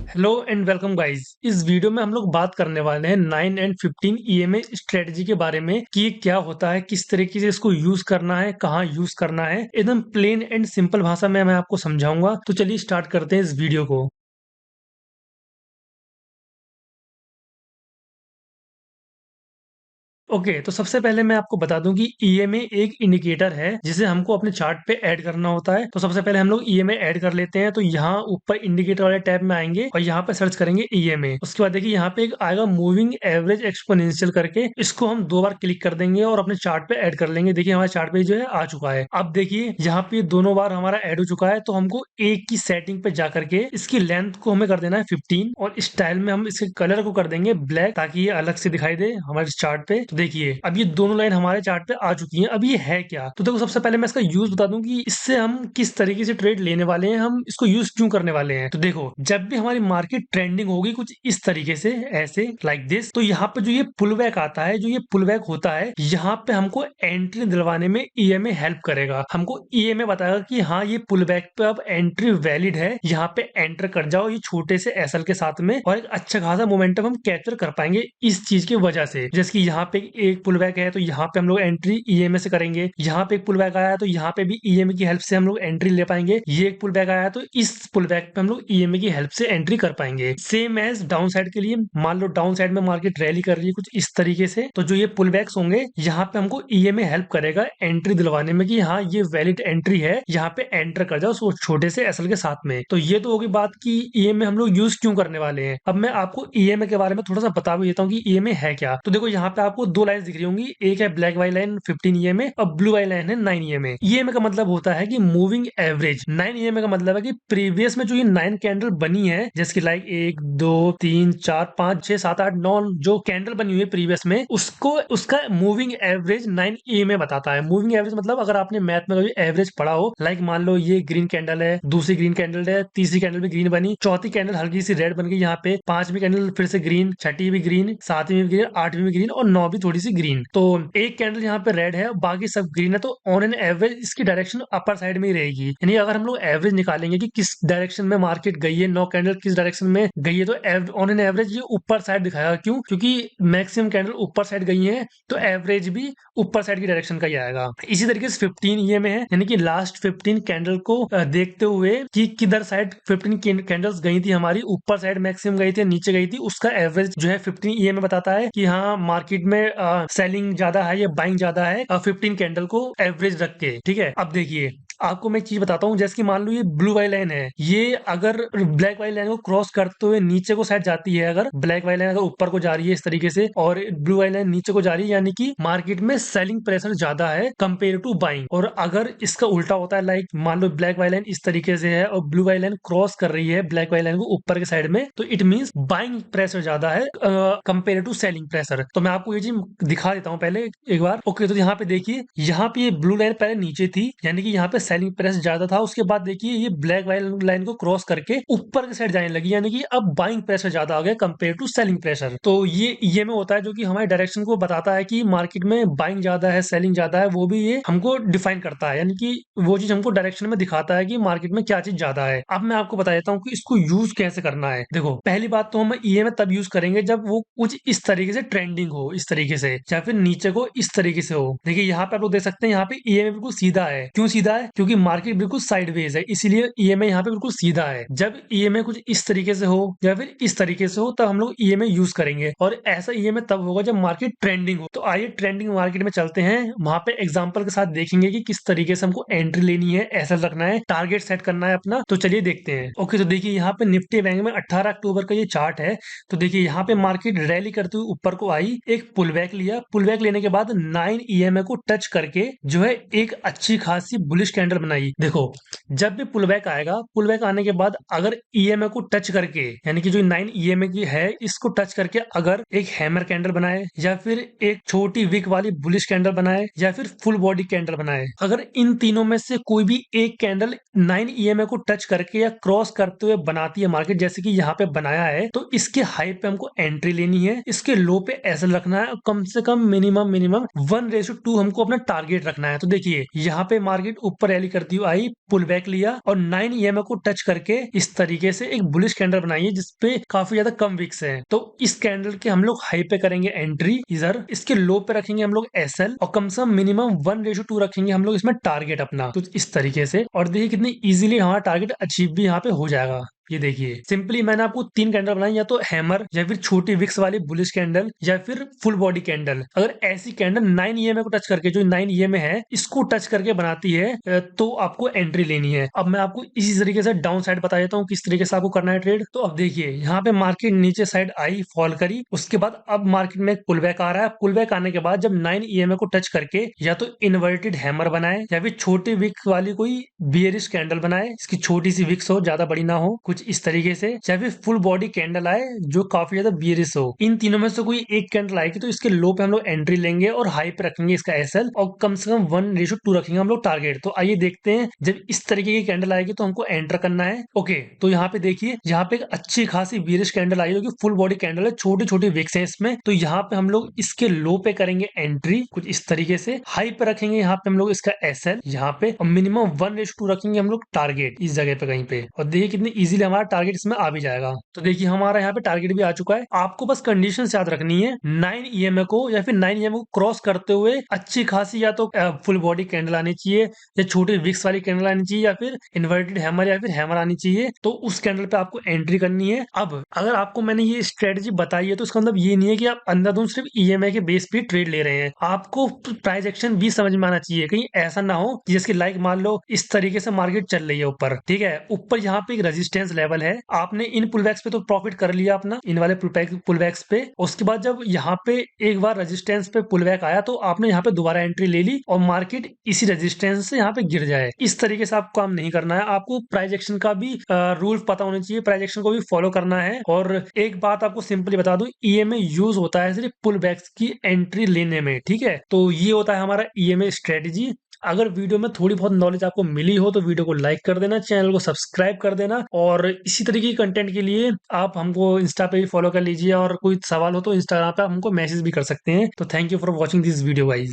Hello and welcome guys. इस video में हम लोग बात करने वाले हैं 9 एंड 15 ईएमए स्ट्रेटजी के बारे में कि ये क्या होता है, किस तरीके से इसको यूज करना है, कहाँ यूज करना है। एकदम प्लेन एंड सिंपल भाषा में मैं आपको समझाऊंगा। तो चलिए स्टार्ट करते हैं इस वीडियो को। ओके, तो सबसे पहले मैं आपको बता दूं कि ईएमए एक इंडिकेटर है जिसे हमको अपने चार्ट पे ऐड करना होता है। तो सबसे पहले हम लोग ईएमए ऐड कर लेते हैं। तो यहाँ ऊपर इंडिकेटर वाले टैब में आएंगे और यहाँ पे सर्च करेंगे ईएमए। उसके बाद देखिए यहाँ पे एक आएगा मूविंग एवरेज एक्सपोनेंशियल करके, इसको हम 2 बार क्लिक कर देंगे और अपने चार्ट पे ऐड कर लेंगे। देखिए हमारे चार्ट पे जो है आ चुका है। अब देखिए यहाँ पे दोनों बार हमारा ऐड हो चुका है। तो हमको एक की सेटिंग पे जा करके इसकी लेंथ को हमें कर देना है 15 और स्टाइल में हम इसके कलर को कर देंगे ब्लैक, ताकि ये अलग से दिखाई दे हमारे चार्ट पे। तो देखिए अब ये दोनों लाइन हमारे चार्ट पे आ चुकी हैं। अब ये है क्या, तो देखो सबसे पहले मैं इसका यूज बता दूं कि इससे हम किस तरीके से ट्रेड लेने वाले हैं, हम इसको यूज क्यों करने वाले हैं। तो देखो जब भी हमारी मार्केट ट्रेंडिंग होगी कुछ इस तरीके से, ऐसे लाइक दिस, तो यहाँ पे जो ये पुल बैक आता है, जो ये पुल बैक होता है, यहाँ पे हमको एंट्री दिलवाने में ईएमए हेल्प करेगा। हमको ईएमए बताएगा कि हाँ ये पुल बैक पे अब एंट्री वैलिड है, यहाँ पे एंटर कर जाओ ये छोटे से एसएल के साथ में, और एक अच्छा खासा मोमेंटम हम कैप्चर कर पाएंगे इस चीज की वजह से। जैसे कि यहाँ पे एक पुल बैक है तो यहाँ पे हम लोग एंट्री ईएमए से करेंगे। यहाँ पे एक पुल बैक आया है तो यहाँ पे भी ईएमए की हेल्प से हम लोग एंट्री ले पाएंगे। ये एक पुल बैक आया है तो इस पुल बैक पे हम लोग ईएमए की हेल्प से एंट्री कर पाएंगे। सेम एज डाउन साइड के लिए, मान लो डाउन साइड में मार्केट रैली कर रही है कुछ इस तरीके से, तो जो ये पुल बैक्स होंगे यहाँ पे हमको ईएमए हेल्प करेगा एंट्री दिलवाने में कि हाँ ये वैलिड एंट्री है, यहाँ पे एंटर कर जाओ सो छोटे से एसएल के साथ में। तो ये तो होगी बात कि ईएमए हम लोग यूज क्यों करने वाले हैं। अब मैं आपको ईएमए के बारे में थोड़ा सा बता भी देता हूँ कि ईएमए है क्या। तो देखो यहाँ पे आपको दो लाइन दिख रही होंगी, एक है ब्लैक वाली लाइन 15 ईएमए और ब्लू वाली लाइन है 9 ईएमए। ईएमए का मतलब होता है कि मूविंग एवरेज। 9 ईएमए का मतलब है कि प्रीवियस में जो ये 9 कैंडल बनी है, जैसे कि लाइक 1 2 3 4 5 6 7 8 9 जो कैंडल बनी हुई है प्रीवियस में, उसको उसका मूविंग एवरेज 9 ईएमए बताता है। मूविंग एवरेज मतलब अगर आपने मैथ में कभी एवरेज पढ़ा हो, लाइक मान लो ये ग्रीन कैंडल है, दूसरी ग्रीन कैंडल है, तीसरी कैंडल भी ग्रीन बनी, चौथी कैंडल हल्की सी रेड बन गई, यहाँ पे पांचवी कैंडल फिर से ग्रीन, छठी भी ग्रीन, सातवीं भी ग्रीन, आठवीं भी ग्रीन और नौ भी थोड़ी सी ग्रीन। तो एक कैंडल यहाँ पे रेड है बाकी सब ग्रीन है, तो ऑन एन एवरेज इसकी डायरेक्शन अपर साइड में ही रहेगी। यानी अगर हम लोग एवरेज निकालेंगे कि किस डायरेक्शन में मार्केट गई है, 9 कैंडल किस डायरेक्शन में गई है, तो ऑन एन एवरेज ये ऊपर साइड दिखाएगा। क्यों? क्योंकि मैक्सिमम कैंडल ऊपर साइड गई है, तो एवरेज भी ऊपर साइड की डायरेक्शन का ही आएगा। इसी तरीके से 15 ये में है, यानी कि लास्ट 15 कैंडल को देखते हुए कि किधर साइड 15 कैंडल्स गई थी हमारी, ऊपर साइड मैक्सिमम गई थी नीचे गई थी, उसका एवरेज जो है 15 ये में बताता है कि हाँ मार्केट में सेलिंग ज्यादा है या बाइंग ज्यादा है, 15 कैंडल को एवरेज रख के। ठीक है, अब देखिए आपको मैं एक चीज बताता हूँ। जैसे कि मान लो ये ब्लू वाली लाइन है, ये अगर ब्लैक वाली लाइन को क्रॉस करते हुए नीचे को साइड जाती है, अगर ब्लैक वाली लाइन अगर ऊपर को जा रही है इस तरीके से और ब्लू वाली लाइन नीचे को जा रही है, यानी कि मार्केट में सेलिंग प्रेशर ज्यादा है कंपेयर टू बाइंग। और अगर इसका उल्टा होता है, लाइक मान लो ब्लैक वाली लाइन इस तरीके से है और ब्लू वाली लाइन क्रॉस कर रही है ब्लैक वाली लाइन को ऊपर के साइड में, तो इट मीन बाइंग प्रेशर ज्यादा है कंपेयर टू सेलिंग प्रेशर। तो मैं आपको ये चीज दिखा देता हूँ पहले एक बार। ओके, तो यहाँ पे देखिए, यहाँ पे ये ब्लू लाइन पहले नीचे थी, यानी कि यहाँ पे सेलिंग प्रेशर ज्यादा था। उसके बाद देखिए ये ब्लैक वाली लाइन को क्रॉस करके ऊपर की साइड जाने लगी, यानी कि अब बाइंग प्रेशर ज्यादा आ गया कंपेयर टू सेलिंग प्रेशर। तो ये में होता है जो कि हमारे डायरेक्शन को बताता है कि मार्केट में बाइंग ज्यादा है सेलिंग ज्यादा है, वो भी ये हमको डिफाइन करता है, यानी कि वो चीज हमको डायरेक्शन में दिखाता है कि मार्केट में क्या चीज ज्यादा है। अब मैं आपको बता देता हूँ कि इसको यूज कैसे करना है। देखो पहली बात तो हम ईएमए तब यूज करेंगे जब वो कुछ इस तरीके से ट्रेंडिंग हो, इस तरीके से, या फिर नीचे को इस तरीके से हो। देखिए यहाँ पे आप लोग देख सकते हैं, यहाँ पे ईएमए बिल्कुल सीधा है। क्यों सीधा है? क्योंकि मार्केट बिल्कुल साइडवेज है, इसीलिए ईएमए यहाँ पे बिल्कुल सीधा है। जब ईएमए कुछ इस तरीके से हो या फिर इस तरीके से हो, तब हम लोग ईएमए यूज करेंगे। और ऐसा ईएमए तब होगा जब मार्केट ट्रेंडिंग हो। तो आइए ट्रेंडिंग मार्केट में चलते हैं, वहां पे एग्जांपल के साथ देखेंगे कि किस तरीके से हमको एंट्री लेनी है, ऐसा रखना है, टारगेट सेट करना है अपना। तो चलिए देखते हैं। ओके, तो देखिए यहाँ पे निफ्टी बैंक में 18 अक्टूबर का ये चार्ट है। तो देखिए यहाँ पे मार्केट रैली करते हुए ऊपर को आई, एक पुल बैक लिया, पुल बैक लेने के बाद 9 ईएमए को टच करके जो है एक अच्छी खासी बुलिश कैंडल बनाई। देखो जब भी पुल बैक आएगा, पुल बैक आने के बाद अगर ईएमए को टच करके, यानी कि जो 9 ईएमए की है इसको टच करके अगर एक हैमर कैंडल बनाए, या फिर एक छोटी विक वाली बुलिश कैंडल बनाए, या फिर फुल बॉडी कैंडल बनाए, अगर इन तीनों में से कोई भी एक कैंडल 9 ईएमए को टच करके या क्रॉस करते हुए बनाती है मार्केट, जैसे कि यहाँ पे बनाया है, तो इसके हाई पे हमको एंट्री लेनी है, इसके लो पे ऐसा रखना है, कम से कम मिनिमम 1:2 हमको अपना टारगेट रखना है। तो देखिए यहाँ पे मार्केट ऊपर रैली करती हुई आई, पुल बैक लिया और 9 ईएमए को टच करके इस तरीके से एक बुलिश कैंडल बनाई है जिसपे काफी ज्यादा कम विक्स है। तो इस कैंडल के हम लोग हाई पे करेंगे एंट्री इधर, इसके लो पे रखेंगे हम लोग एसएल और कम से कम मिनिमम 1:2 रखेंगे हम लोग इसमें टारगेट अपना, तो इस तरीके से। और देखिए कितनी इजीली हमारा टारगेट अचीव भी यहाँ पे हो जाएगा। ये देखिए सिंपली मैंने आपको 3 कैंडल बनाई, या तो हैमर या फिर छोटी विक्स वाली बुलिश कैंडल या फिर फुल बॉडी कैंडल। अगर ऐसी कैंडल 9 ईएमए को टच करके, जो 9 ईएमए है इसको टच करके बनाती है तो आपको एंट्री लेनी है। अब मैं आपको इसी तरीके से डाउन साइड बता देता हूँ किस तरीके से आपको करना है ट्रेड। तो अब देखिए यहाँ पे मार्केट नीचे साइड आई, फॉल करी, उसके बाद अब मार्केट में पुल बैक आ रहा है। पुल बैक आने के बाद जब 9 ईएमए को टच करके या तो इन्वर्टेड हैमर बनाए या फिर छोटी विक्स वाली कोई बियरिश कैंडल बनाए, इसकी छोटी सी विक्स हो, ज्यादा बड़ी ना हो, कुछ इस तरीके से, या फिर फुल बॉडी कैंडल आए जो काफी ज्यादा बियरिश हो। इन तीनों में से कोई एक कैंडल आएगी तो इसके लो पे हम लोग एंट्री लेंगे और हाई पे रखेंगे इसका एसएल और कम से कम 1:2 रखेंगे हम लोग टारगेट। तो आइए देखते हैं जब इस तरीके की कैंडल आएगी तो हमको एंटर करना है। ओके, तो यहाँ पे देखिए यहाँ पे एक अच्छी खासी बियरिश कैंडल आई जो कि फुल बॉडी कैंडल है, छोटी छोटी विक्स है इसमें। तो यहाँ पे हम लोग इसके लो पे करेंगे एंट्री कुछ इस तरीके से, हाई पे रखेंगे यहाँ पे हम लोग इसका एसएल यहाँ पे, और मिनिमम 1:2 रखेंगे हम लोग टारगेट इस जगह पे कहीं पे। और देखिए कितनी इजीली हमारा टारगेट इसमें आ भी जाएगा। तो देखिए हमारा यहाँ पे टारगेट भी आ चुका है। आपको बस कंडीशन याद रखनी है, 9 ईएमए को या फिर 9 ईएमए को क्रॉस करते हुए अच्छी खासी या तो फुल बॉडी कैंडल आनी चाहिए, या छोटी विक्स वाली कैंडल आनी चाहिए, या फिर इन्वर्टेड हैमर या फिर हैमर आनी चाहिए। तो उस कैंडल पे आपको एंट्री करनी है। अब अगर आपको मैंने ये स्ट्रेटजी बताई है तो इसका मतलब ये नहीं है कि आप अंधाधुंध सिर्फ ईएमए के बेस पे ट्रेड ले रहे हैं। आपको प्राइस एक्शन भी समझ में आना चाहिए, कहीं ऐसा ना हो कि जिसकी लाइक मान लो इस तरीके से मार्केट चल रही है ऊपर, ठीक है, ऊपर यहाँ पे एक रेजिस्टेंस लेवल है, आपने इन पुलबैक्स पे तो प्रॉफिट कर लिया अपना, इन वाले पुलबैक्स पे। उसके बाद जब यहाँ पे एक बार रेजिस्टेंस पे पुलबैक आया तो आपने यहाँ पे दोबारा एंट्री ले ली और मार्केट इसी रेजिस्टेंस से यहाँ पे गिर जाए, इस तरीके से आपको काम नहीं करना है। आपको प्राइस एक्शन का भी रूल पता होना चाहिए, प्राइस एक्शन को भी फॉलो करना है। और एक बात आपको सिंपली बता दूं, ईएमए यूज होता है सिर्फ पुलबैक्स की एंट्री लेने में, ठीक है। तो ये होता है हमारा ईएमए स्ट्रेटेजी। अगर वीडियो में थोड़ी बहुत नॉलेज आपको मिली हो तो वीडियो को लाइक कर देना, चैनल को सब्सक्राइब कर देना, और इसी तरीके की कंटेंट के लिए आप हमको इंस्टा पे भी फॉलो कर लीजिए, और कोई सवाल हो तो इंस्टाग्राम पे आप हमको मैसेज भी कर सकते हैं। तो thank you for watching this video guys.